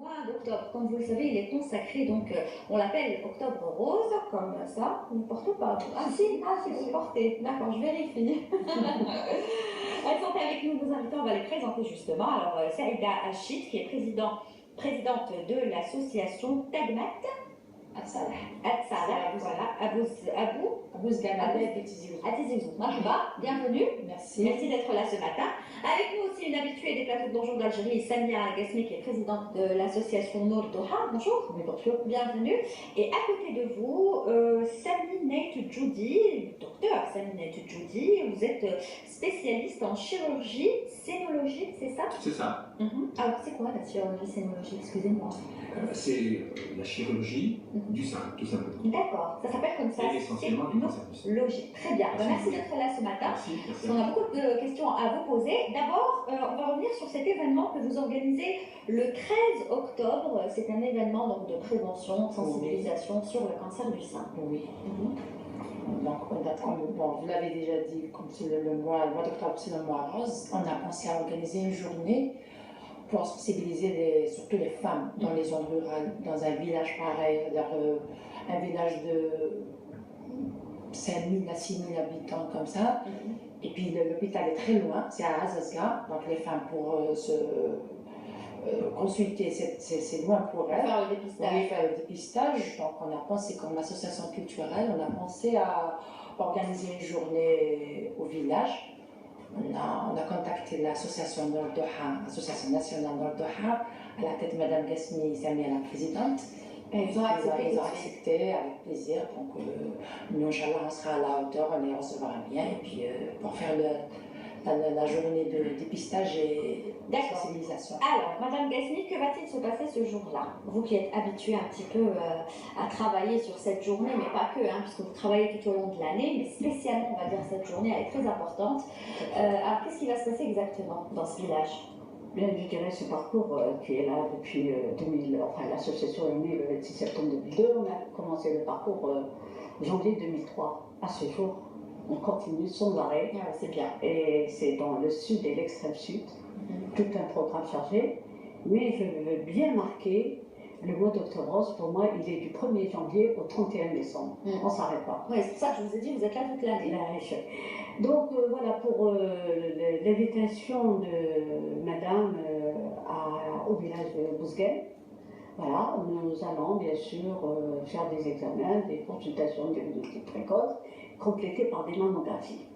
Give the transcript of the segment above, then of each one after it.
mois d'octobre, comme vous le savez, il est consacré, donc on l'appelle Octobre Rose, comme ça. Vous ne portez pas? Ah si, vous portez. D'accord, je vérifie. Elles sont avec nous, nos invités, on va les présenter justement. Alors, Saïda Achid, qui est présidente de l'association Tagmat. Atsalah, voilà, Atizizou. Marhaba, bienvenue. Merci. Merci d'être là ce matin. Avec nous aussi une habituée des plateaux de Bonjour d'Algérie, Samia Gassmi, qui est présidente de l'association Nour Doha. Bonjour. Oui, bonjour. Bienvenue. Et à côté de vous, Sami Neit Djoudi, docteur Sami Neit Djoudi, vous êtes spécialiste en chirurgie scénologique, c'est ça? C'est ça. Alors, c'est quoi la chirurgie scénologique? Excusez-moi. C'est la chirurgie du sein, tout simplement. D'accord, ça s'appelle comme ça. Et essentiellement du cancer du sein. Logique. Très bien. Merci d'être là ce matin. Merci. On a beaucoup de questions à vous poser. D'abord, on va revenir sur cet événement que vous organisez le 13 octobre. C'est un événement donc, de prévention, de sensibilisation sur le cancer du sein. Oui. Donc, vous l'avez déjà dit, comme c'est le mois d'octobre, c'est le mois rose, on a pensé à organiser une journée pour sensibiliser surtout les femmes dans les zones rurales, dans un village pareil, un village de 5000 à 6000 habitants comme ça. Et puis l'hôpital est très loin, c'est à Azazga, donc les femmes pour se consulter, c'est loin pour elles. Faire le dépistage. Oui, faire le dépistage. Donc on a pensé, comme association culturelle, on a pensé à organiser une journée au village. On a contacté l'association Nour Doha, l'association nationale Nour Doha, à la tête de Madame Gassmi Samia, la présidente. Et ils ont accepté avec plaisir. Donc nous, Inch'Allah, on sera à la hauteur, on les recevra bien. Et puis pour faire la journée de dépistage et de sensibilisation. Alors, Madame Gassmi, que va-t-il se passer ce jour-là? Vous qui êtes habituée un petit peu à travailler sur cette journée, mais pas que, puisque vous travaillez tout au long de l'année, mais spécialement, on va dire, cette journée, elle est très importante. Alors, qu'est-ce qui va se passer exactement dans ce village? Bien, je dirais ce parcours qui est là depuis 2000, enfin l'association est née le 26 septembre 2002, on a commencé le parcours janvier 2003. À ce jour, on continue sans arrêt. C'est bien. Et c'est dans le sud et l'extrême sud, tout un programme chargé. Mais je veux bien marquer le mois d'octobre rose, pour moi, il est du 1er janvier au 31 décembre. On ne s'arrête pas. Oui, c'est pour ça que je vous ai dit, vous êtes là toute l'année. Donc voilà pour l'invitation de Madame au village de Bouzguel. Voilà, nous allons bien sûr faire des examens, des consultations diagnostiques précoces, complétées par des mammographies.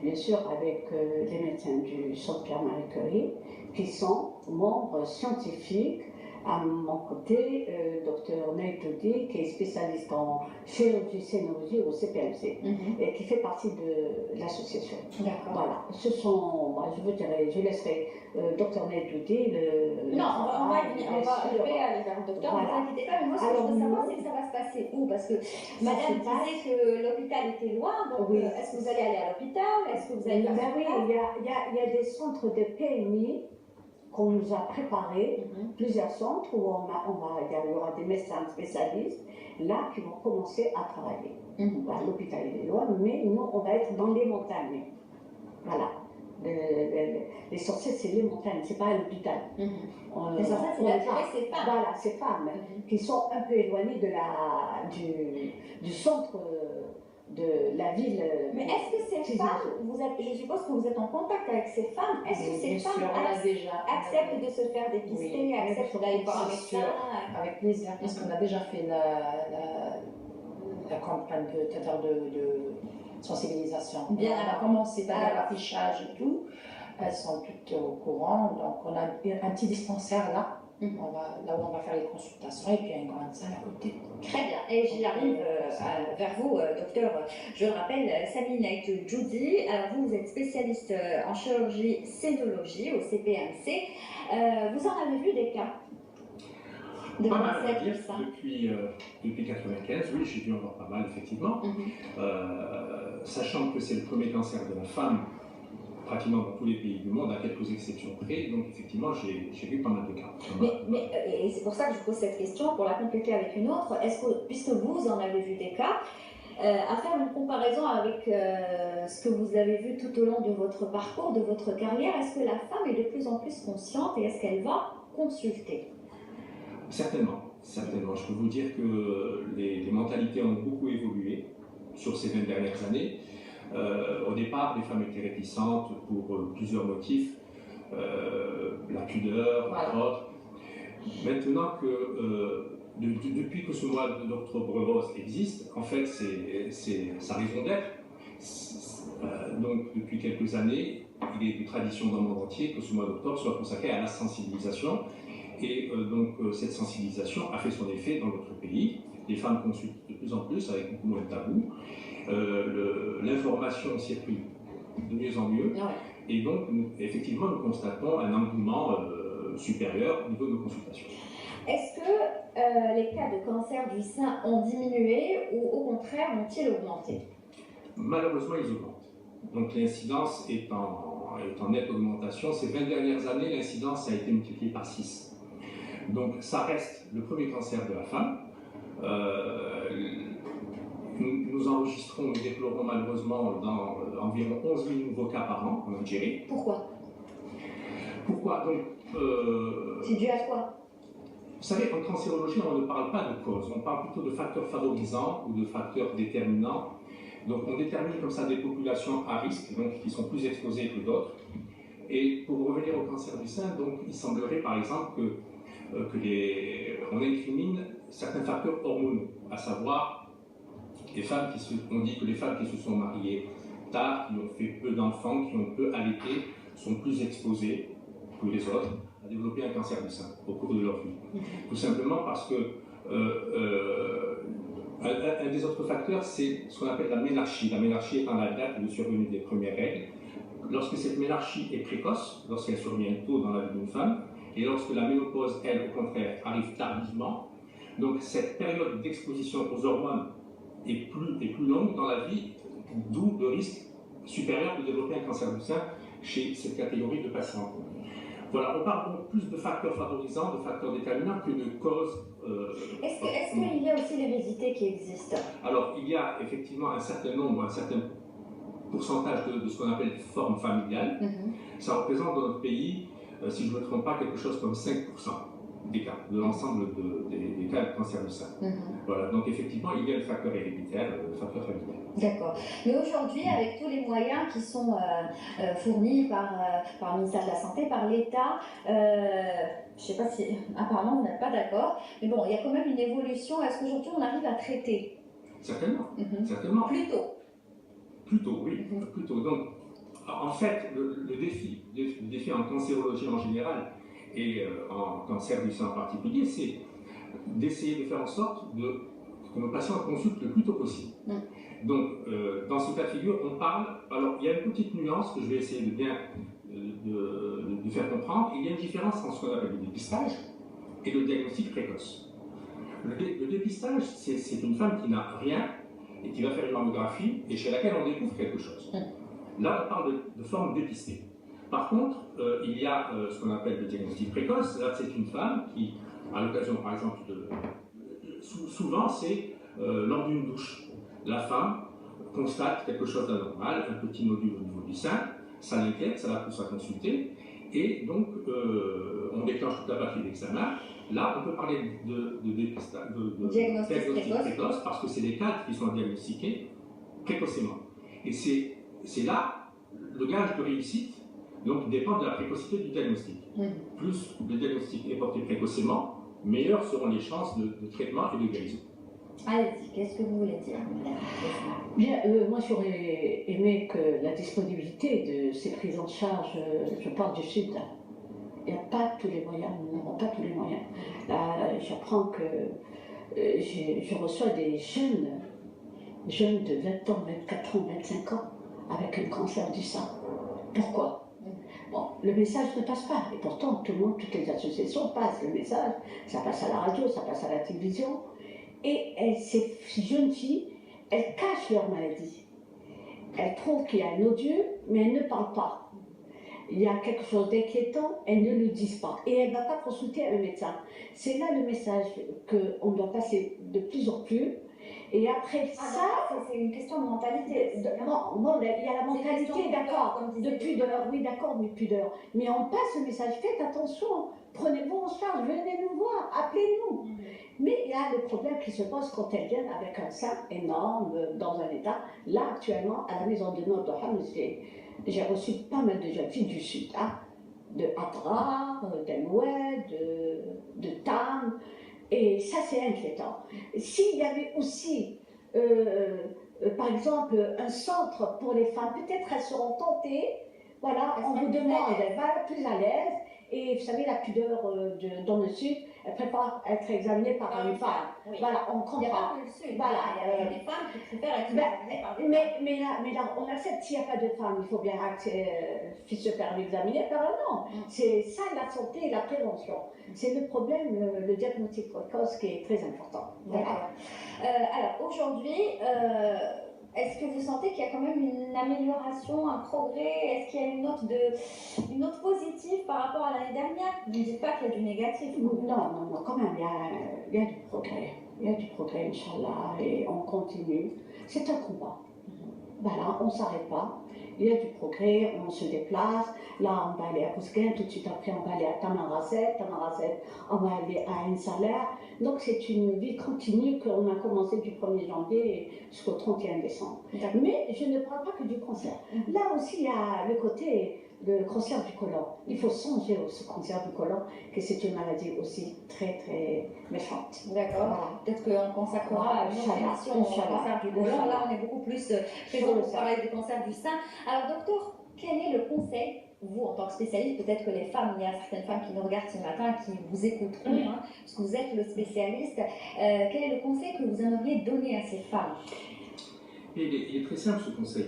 Bien sûr avec les médecins du Centre Pierre-Marie Curie, qui sont membres scientifiques. À mon côté, Dr Neit Djoudi, qui est spécialiste en chirurgie scénologie au CPMC et qui fait partie de l'association. Voilà, ce sont, je laisserai Dr Neit Djoudi Non, on va aller vers le docteur, ne vous inquiétez pas, mais moi ce que je veux savoir, c'est que ça va se passer où? Parce que Madame disait que l'hôpital était loin, donc est-ce que vous allez aller à l'hôpital? Est-ce que vous allez oui, il y a des centres de PMI qu'on nous a préparé, plusieurs centres où il y aura des médecins spécialistes là qui vont commencer à travailler. L'hôpital est loin, mais nous on va être dans les montagnes. Voilà. Les sorciers, c'est les montagnes, c'est pas à l'hôpital. Les sorciers, c'est ces femmes. Voilà, ces femmes qui sont un peu éloignées du centre de la ville. Mais est-ce que ces femmes, je suppose que vous êtes en contact avec ces femmes, est-ce que ces femmes acceptent de se faire dépister, acceptent d'aller voir un médecin? Avec plaisir, parce qu'on a déjà fait la campagne de sensibilisation. Bien, on a commencé par l'affichage et tout, elles sont toutes au courant, donc on a un petit dispensaire là. Là où on va faire les consultations et puis il y a une grande salle à côté. Très bien, et j'arrive vers vous, docteur. Je le rappelle, Sami Neit Djoudi. Alors vous êtes spécialiste en chirurgie scénologie au CPMC. Vous en avez vu des cas de cancer du sein? Depuis 1995, oui, j'ai dû en voir pas mal, effectivement. Sachant que c'est le premier cancer de la femme pratiquement dans tous les pays du monde, à quelques exceptions près, donc effectivement j'ai vu pas mal de cas. Et c'est pour ça que je pose cette question, pour la compléter avec une autre, est-ce que, puisque vous en avez vu des cas, à faire une comparaison avec ce que vous avez vu tout au long de votre parcours, de votre carrière, est-ce que la femme est de plus en plus consciente et est-ce qu'elle va consulter? Certainement, certainement. Je peux vous dire que les mentalités ont beaucoup évolué sur ces 20 dernières années. Au départ, les femmes étaient réticentes pour plusieurs motifs, la pudeur, Voilà. entre autres. Maintenant que, depuis que ce mois d'octobre rose existe, en fait, c'est sa raison d'être. Donc, depuis quelques années, il est de tradition dans le monde entier que ce mois d'octobre soit consacré à la sensibilisation. Et donc, cette sensibilisation a fait son effet dans notre pays. Les femmes consultent de plus en plus avec beaucoup moins de tabous. L'information circule de mieux en mieux. Ouais. Et donc, effectivement, nous constatons un engouement supérieur au niveau de nos consultations. Est-ce que les cas de cancer du sein ont diminué ou au contraire ont-ils augmenté? Malheureusement, ils augmentent. Donc l'incidence est en nette augmentation. Ces 20 dernières années, l'incidence a été multipliée par 6. Donc ça reste le premier cancer de la femme. Nous enregistrons, nous déplorons malheureusement dans environ 11 000 nouveaux cas par an en Algérie. Pourquoi? Pourquoi? Donc, C'est dû à quoi? vous savez, en cancérologie, on ne parle pas de cause, on parle plutôt de facteurs favorisants ou de facteurs déterminants. Donc on détermine comme ça des populations à risque, donc qui sont plus exposées que d'autres. Et pour revenir au cancer du sein, donc il semblerait par exemple on incrimine certains facteurs hormonaux, à savoir on dit que les femmes qui se sont mariées tard, qui ont fait peu d'enfants, qui ont peu allaité, sont plus exposées que les autres à développer un cancer du sein au cours de leur vie. Tout simplement parce que un des autres facteurs, c'est ce qu'on appelle la ménarchie. La ménarchie étant la date de survenue des premières règles. Lorsque cette ménarchie est précoce, lorsqu'elle survient tôt dans la vie d'une femme, et lorsque la ménopause, elle, au contraire, arrive tardivement, donc cette période d'exposition aux hormones est plus longue dans la vie, d'où le risque supérieur de développer un cancer du sein chez cette catégorie de patients. Voilà, on parle donc plus de facteurs favorisants, de facteurs déterminants que de causes. Est-ce qu'il y a aussi l'hérédité qui existe? Alors, il y a effectivement un certain pourcentage de ce qu'on appelle forme familiale. Ça représente dans notre pays, si je ne me trompe pas, quelque chose comme 5% des cas, de l'ensemble des cas de cancer du sein. Voilà, donc effectivement, il y a le facteur héréditaire, le facteur familial. D'accord. Mais aujourd'hui, avec tous les moyens qui sont fournis par le ministère de la Santé, par l'État, je ne sais pas si, apparemment, vous n'êtes pas d'accord, mais bon, il y a quand même une évolution. Est-ce qu'aujourd'hui, on arrive à traiter? Certainement, certainement. Plus tôt. Plus tôt, oui, plus tôt. Donc, en fait, le défi en cancérologie en général et en cancer du sein en particulier, c'est d'essayer de faire en sorte que nos patients consultent le plus tôt possible. Donc, dans ce cas de figure, on parle. Alors, il y a une petite nuance que je vais essayer de bien de faire comprendre. Il y a une différence entre ce qu'on appelle le dépistage et le diagnostic précoce. Le dépistage, c'est une femme qui n'a rien et qui va faire une mammographie et chez laquelle on découvre quelque chose. Là, on parle de forme dépistée. Par contre, il y a ce qu'on appelle le diagnostic précoce. Là, c'est une femme qui, à l'occasion, par exemple, souvent, c'est lors d'une douche. La femme constate quelque chose d'anormal, un petit nodule au niveau du sein, ça l'inquiète, ça la pousse à consulter, et donc on déclenche toute la batterie d'examen. Là, on peut parler de dépistage, de diagnostic précoce, parce que c'est des cas qui sont diagnostiqués précocement. Et c'est là le gage de réussite, donc dépend de la précocité du diagnostic. Plus le diagnostic est porté précocement, meilleures seront les chances de traitement et de guérison. Allez-y, qu'est-ce que vous voulez dire? Bien, moi j'aurais aimé que la disponibilité de ces prises en charge, je parle du Sud, il n'y a pas tous les moyens, nous n'avons pas tous les moyens. Là, j'apprends que je reçois des jeunes de 20 ans, 24 ans, 25 ans, avec un cancer du sein. Pourquoi? Bon, le message ne passe pas, et pourtant tout le monde, toutes les associations passent le message, ça passe à la radio, ça passe à la télévision. Et ces jeunes filles, elles cachent leur maladie. Elles trouvent qu'il y a un nodule, mais elles ne parlent pas. Il y a quelque chose d'inquiétant, elles ne le disent pas. Et elles ne vont pas consulter un médecin. C'est là le message qu'on doit passer de plus en plus. Et après c'est une question de mentalité. Non, il y a la mentalité, d'accord, de pudeur, oui, d'accord, mais pudeur. Mais on passe le message, faites attention, prenez-vous en charge, venez nous voir, appelez-nous. a le problème qui se pose quand elles viennent avec un sein énorme dans un état. Là, actuellement, à la maison de Noor de Homs, j'ai reçu pas mal de jeunes filles du Sud, hein, de Adrar, d'El-Oued, de Tam, et ça c'est inquiétant. S'il y avait aussi, par exemple, un centre pour les femmes, peut-être elles seront tentées, voilà, on vous demande, elles vont plus à l'aise, et vous savez, la pudeur dans le Sud, elle préfère être examinée par une femme. Oui. Voilà, on Il n'y a comprend. pas que le Sud, Voilà, il y a des femmes qui préfèrent être Ben, examinées par des femmes. mais là, on accepte s'il n'y a pas de femme, il faut bien se faire examiner par un homme. C'est ça la santé et la prévention. C'est le problème, le diagnostic précoce qui est très important. Voilà. D'accord. Alors aujourd'hui, est-ce que vous sentez qu'il y a quand même une amélioration, un progrès? Est-ce qu'il y a une note positive par rapport à l'année dernière? Vous ne dites pas qu'il y a du négatif. Non, quand même, il y a du progrès. Il y a du progrès, Inch'Allah, et on continue. C'est un combat. Voilà, on ne s'arrête pas. Il y a du progrès, on se déplace. Là, on va aller à Bousguin, tout de suite après, on va aller à Tamaracet, on va aller à Ensalaire. Donc, c'est une vie continue qu'on a commencé du 1er janvier jusqu'au 31 décembre. Mais je ne parle pas que du cancer. Là aussi, il y a le côté le cancer du côlon. Il faut songer au cancer du côlon, que c'est une maladie aussi très, très méchante. D'accord. Voilà. Peut-être qu'on consacrera une autre émission au cancer du côlon. Là, on est beaucoup plus présent pour parler du cancer du sein. Alors, docteur, quel est le conseil, vous, en tant que spécialiste, peut-être que les femmes, il y a certaines femmes qui nous regardent ce matin, qui vous écouteront, hein, parce que vous êtes le spécialiste, quel est le conseil que vous aimeriez donner à ces femmes? Il est très simple ce conseil.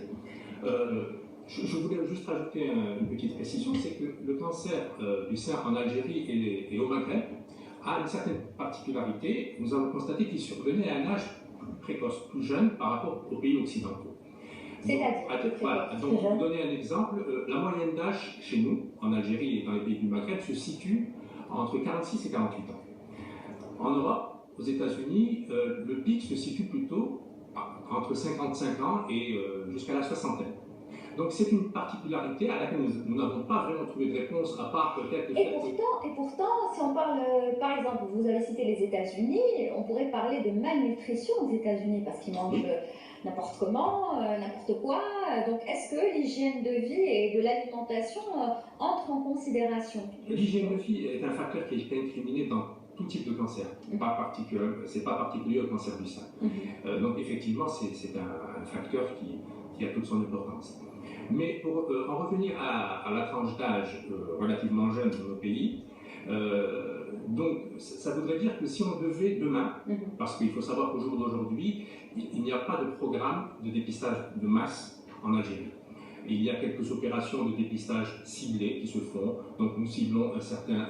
Je voulais juste rajouter une petite précision, c'est que le cancer du sein en Algérie et au Maghreb a une certaine particularité. Nous avons constaté qu'il survenait à un âge plus précoce, plus jeune par rapport aux pays occidentaux. Donc, pour vous donner un exemple, la moyenne d'âge chez nous, en Algérie et dans les pays du Maghreb, se situe entre 46 et 48 ans. En Europe, aux États-Unis, le pic se situe plutôt entre 55 ans et jusqu'à la soixantaine. Donc c'est une particularité à laquelle nous n'avons pas vraiment trouvé de réponse, à part peut-être le fait et pourtant, si on parle, par exemple, vous avez cité les États-Unis, on pourrait parler de malnutrition aux États-Unis, parce qu'ils mangent n'importe comment, n'importe quoi. Donc est-ce que l'hygiène de vie et de l'alimentation entrent en considération? L'hygiène de vie est un facteur qui est incriminé dans tout type de cancer. C'est pas particulier au cancer du sein. Donc effectivement, c'est un facteur qui a toute son importance. Mais pour en revenir à la tranche d'âge relativement jeune de nos pays, donc ça voudrait dire que si on devait demain, parce qu'il faut savoir qu'au jour d'aujourd'hui, il n'y a pas de programme de dépistage de masse en Algérie. Il y a quelques opérations de dépistage ciblées qui se font, donc nous ciblons un certain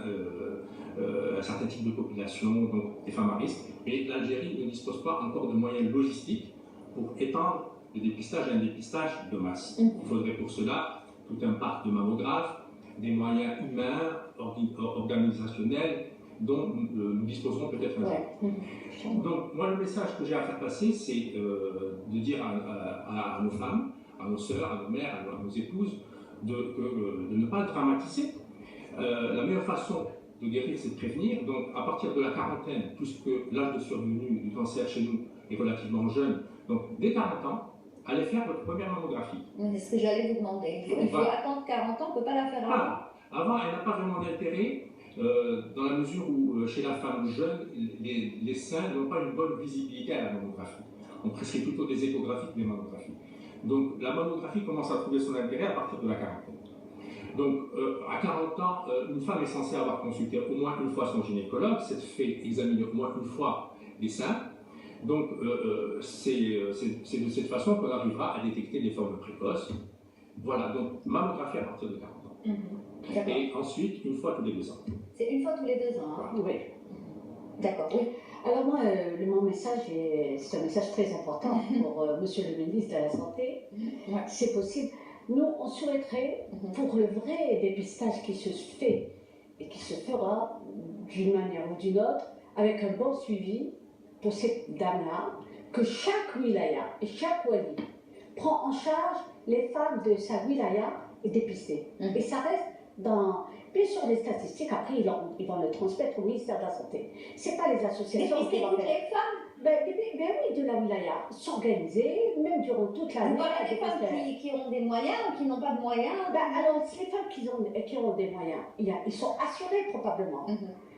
type de population, donc des femmes à risque, mais l'Algérie ne dispose pas encore de moyens logistiques pour étendre le dépistage est un dépistage de masse. Il faudrait pour cela tout un parc de mammographes, des moyens humains, organisationnels, dont nous disposerons peut-être un jour. Donc moi le message que j'ai à faire passer, c'est de dire à nos femmes, à nos sœurs, à nos mères, à nos épouses, de ne pas dramatiser. La meilleure façon de guérir, c'est de prévenir. Donc à partir de la quarantaine, puisque l'âge de survenue du cancer chez nous est relativement jeune, donc dès 40 ans, allez faire votre première mammographie. C'est ce que j'allais vous demander. Il faut attendre 40 ans, on ne peut pas la faire avant. Avant, elle n'a pas vraiment d'intérêt, dans la mesure où chez la femme jeune, les seins n'ont pas une bonne visibilité à la mammographie. On prescrit plutôt des échographies que des mammographies. Donc la mammographie commence à trouver son intérêt à partir de la quarantaine. Donc à 40 ans, une femme est censée avoir consulté au moins une fois son gynécologue, s'être fait examiner au moins une fois les seins. Donc, c'est de cette façon qu'on arrivera à détecter les formes précoces. Voilà, donc mammographie à partir de 40 ans. Et ensuite, une fois tous les 2 ans. C'est une fois tous les 2 ans, hein? Oui. D'accord, oui. Alors moi, mon message, c'est un message très important pour Monsieur le ministre de la Santé. C'est possible. Nous, on souhaiterait, pour le vrai dépistage qui se fait et qui se fera d'une manière ou d'une autre, avec un bon suivi, pour cette dame-là, que chaque wilaya et chaque wali prend en charge les femmes de sa wilaya et dépistée. Et ça reste dans Bien sûr, les statistiques, après, ils vont le transmettre au ministère de la Santé. Ce n'est pas les associations qui vont toutes faire. les femmes. Ben oui, de la wilaya, s'organiser, même durant toute l'année. Voilà, des femmes qui ont des moyens ou qui n'ont pas de moyens. Alors, les femmes qui ont des moyens, ils sont assurés probablement.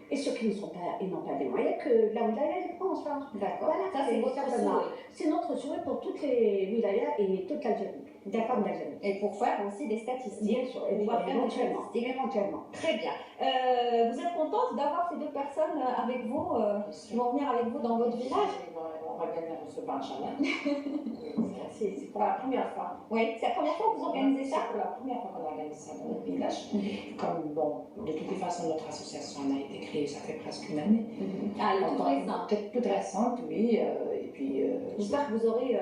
Et ceux qui n'ont pas des moyens, que la wilaya les prend en charge. D'accord. Voilà, ça c'est votre souhait. C'est notre souhait pour toutes les wilayas et toute l'Algérie. Des femmes d'Algérie. Et pour faire aussi des statistiques. Bien sûr, éventuellement. Très bien. Vous êtes contente d'avoir ces deux personnes avec vous, qui vont venir avec vous dans votre village? On va bien les recevoir, Inch'Allah. C'est pour la première fois. Oui, c'est la première fois que vous organisez ça? C'est pour la première fois qu'on organise ça dans notre village. Comme, bon, de toutes les façons, notre association a été créée, ça fait presque une année. Ah, elle est toute récente. Peut-être toute récente, oui. Et puis. J'espère que vous aurez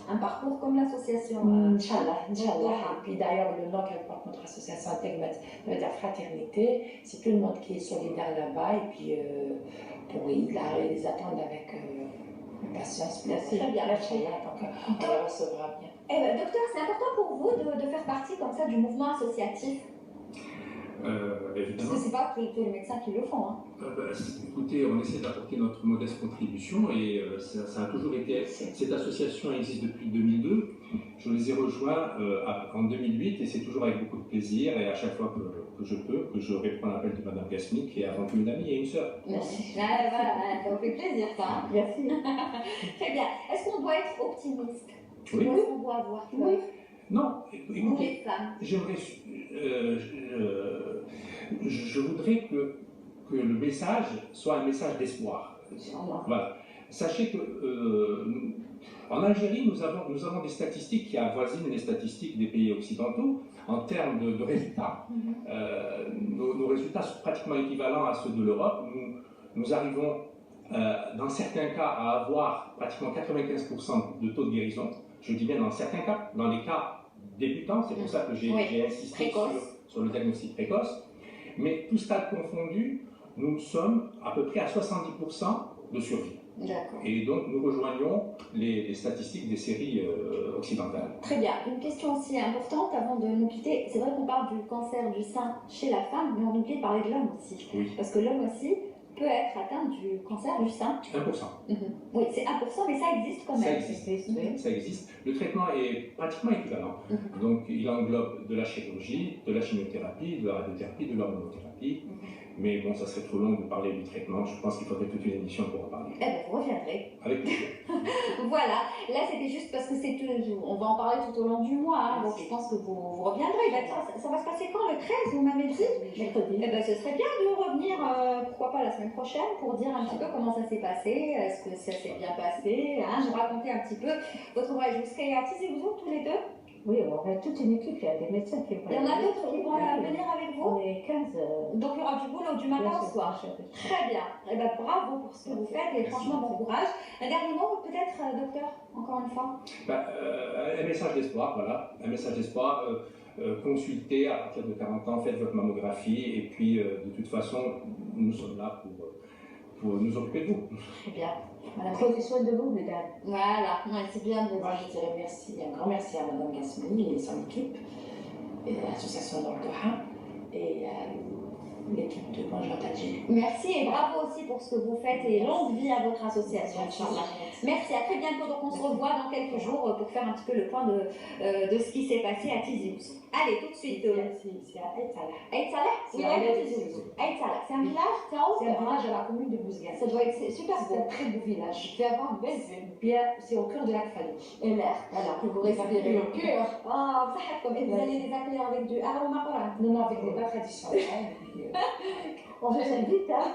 un parcours comme l'association. Inch'Allah. Et puis d'ailleurs, le nom qu'elle porte notre association intègre, ça veut dire fraternité. C'est tout le monde qui est solidaire là-bas. Et puis, ils les attendent avec patience. Merci. Très bien. Donc, on les recevra bien. Eh bien, docteur, c'est important pour vous de faire partie comme ça du mouvement associatif? Évidemment. Parce que c'est pas tous les médecins qui le font. Hein. Écoutez, on essaie d'apporter notre modeste contribution et ça a toujours été. Cette association existe depuis 2002. Je les ai rejoints en 2008 et c'est toujours avec beaucoup de plaisir et à chaque fois que je peux, que je réponds à l'appel de Madame Gasmi, qui est avant tout une amie et une sœur. Merci. Voilà, ça vous fait plaisir ça. Hein. Merci. Très bien. Est-ce qu'on doit être optimiste? Oui. Ou est-ce qu'on doit avoir peur? Oui. Non, Pour les femmes. Je voudrais que le message soit un message d'espoir. Voilà. Sachez que en Algérie, nous avons des statistiques qui avoisinent les statistiques des pays occidentaux en termes de résultats. Nos résultats sont pratiquement équivalents à ceux de l'Europe. Nous arrivons, dans certains cas, à avoir pratiquement 95% de taux de guérison. Je dis bien dans certains cas, dans les cas débutants, c'est pour ça que j'ai insisté sur le diagnostic précoce. Mais tout stade confondu, nous sommes à peu près à 70% de survie. Et donc nous rejoignons les statistiques des séries occidentales. Très bien. Une question aussi importante avant de nous quitter. C'est vrai qu'on parle du cancer du sein chez la femme, mais on oublie de parler de l'homme aussi. Oui. Parce que l'homme aussi peut être atteint du cancer du sein. 1%. Oui, c'est 1%, mais ça existe quand même. Ça existe. Le traitement est pratiquement équivalent. Donc, il englobe de la chirurgie, de la chimiothérapie, de la radiothérapie, de l'hormonothérapie. Mais bon, ça serait trop long de parler du traitement. Je pense qu'il faudrait toute une émission pour en parler. Eh bien, vous reviendrez. Avec plaisir. Voilà. Là, c'était juste parce que on va en parler tout au long du mois. Hein, donc, je pense que vous reviendrez. Ça va se passer quand? Le 13, vous m'avez dit? Mercredi. Eh bien, ce serait bien de revenir, pourquoi pas la semaine prochaine, pour dire un petit peu comment ça s'est passé. Est-ce que ça s'est bien passé, hein? Je racontais un petit peu votre voyage. Vous serez artistes, vous tous les deux? Oui, on va toute une équipe, il y a des médecins qui vont. Il y en a d'autres qui vont venir avec vous? On est 15. Donc il y aura du boulot du matin au soir. Très bien. Eh bien, bravo pour ce que vous faites et franchement bon courage. Un dernier mot peut-être, docteur, encore une fois? Un message d'espoir, voilà. Un message d'espoir. Consultez à partir de 40 ans, faites votre mammographie et puis de toute façon, nous sommes là pour nous occuper de vous. Très bien. Voilà. Prenez soin de vous, mesdames. Voilà, c'est bien de Moi, je dirais merci, un grand merci à Madame Gasmi et son équipe, et à l'association d'Ordoha et à l'équipe de Bonjour d'Algérie. Merci et bravo aussi pour ce que vous faites et longue vie à votre association. Merci, à très bientôt. Donc on se revoit dans quelques jours pour faire un petit peu le point de ce qui s'est passé à Tizi Ouzou. Allez, tout de suite. C'est à Aït Salah. Aït Salah, c'est un village, c'est en haut. C'est un village à la commune de Bouzguel. Ça doit être super beau. C'est un très beau village. Tu vas avoir une belle vue. C'est au cœur de la Kfali. Et l'air, voilà, que vous respirez au cœur. Ah, ça comme et vous allez les accueillir avec du aroma coran. Non, avec des plats traditionnels. On vous invite, hein?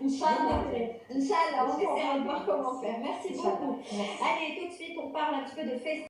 Inch'Allah, on essaiera de voir comment faire. Merci beaucoup. Allez, tout de suite, on parle un petit peu de festival.